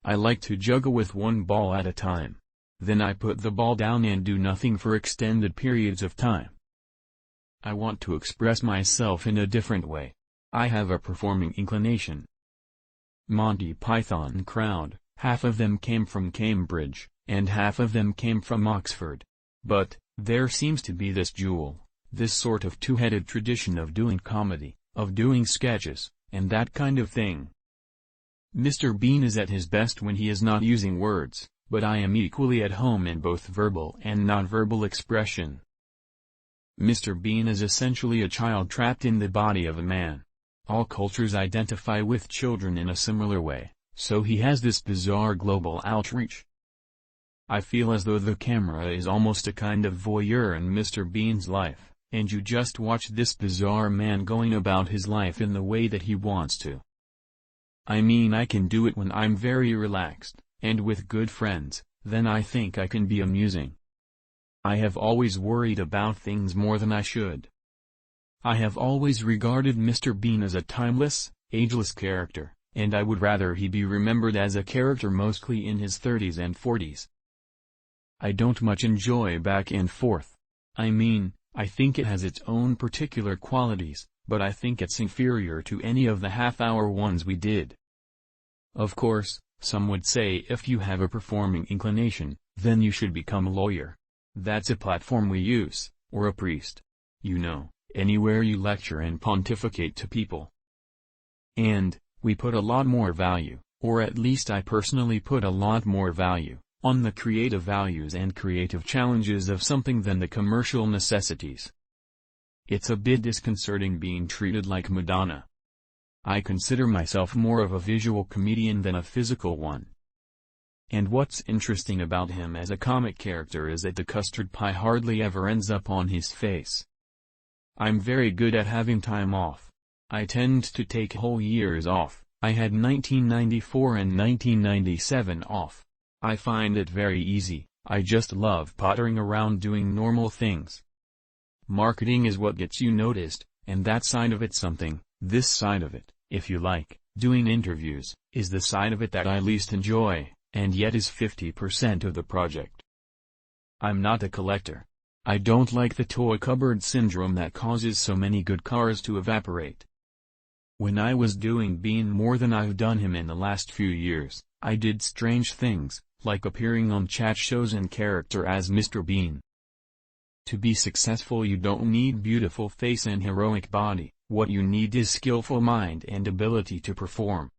I like to juggle with one ball at a time. Then I put the ball down and do nothing for extended periods of time. I want to express myself in a different way. I have a performing inclination. Monty Python crowd, half of them came from Cambridge, and half of them came from Oxford. But, there seems to be this jewel, this sort of two-headed tradition of doing comedy, of doing sketches, and that kind of thing. Mr. Bean is at his best when he is not using words, but I am equally at home in both verbal and nonverbal expression. Mr. Bean is essentially a child trapped in the body of a man. All cultures identify with children in a similar way, so he has this bizarre global outreach. I feel as though the camera is almost a kind of voyeur in Mr. Bean's life, and you just watch this bizarre man going about his life in the way that he wants to. I mean, I can do it when I'm very relaxed, and with good friends, then I think I can be amusing. I have always worried about things more than I should. I have always regarded Mr. Bean as a timeless, ageless character, and I would rather he be remembered as a character mostly in his 30s and 40s. I don't much enjoy back and forth. I mean, I think it has its own particular qualities, but I think it's inferior to any of the half-hour ones we did. Of course, some would say if you have a performing inclination, then you should become a lawyer. That's a platform we use, or a priest. You know, anywhere you lecture and pontificate to people. And, we put a lot more value, or at least I personally put a lot more value, on the creative values and creative challenges of something than the commercial necessities. It's a bit disconcerting being treated like Madonna. I consider myself more of a visual comedian than a physical one. And what's interesting about him as a comic character is that the custard pie hardly ever ends up on his face. I'm very good at having time off. I tend to take whole years off. I had 1994 and 1997 off. I find it very easy. I just love pottering around doing normal things. Marketing is what gets you noticed, and that side of it's something. This side of it, if you like, doing interviews, is the side of it that I least enjoy, and yet is 50% of the project. I'm not a collector. I don't like the toy cupboard syndrome that causes so many good cars to evaporate. When I was doing Bean more than I've done him in the last few years, I did strange things, like appearing on chat shows in character as Mr. Bean. To be successful you don't need beautiful face and heroic body, what you need is skillful mind and ability to perform.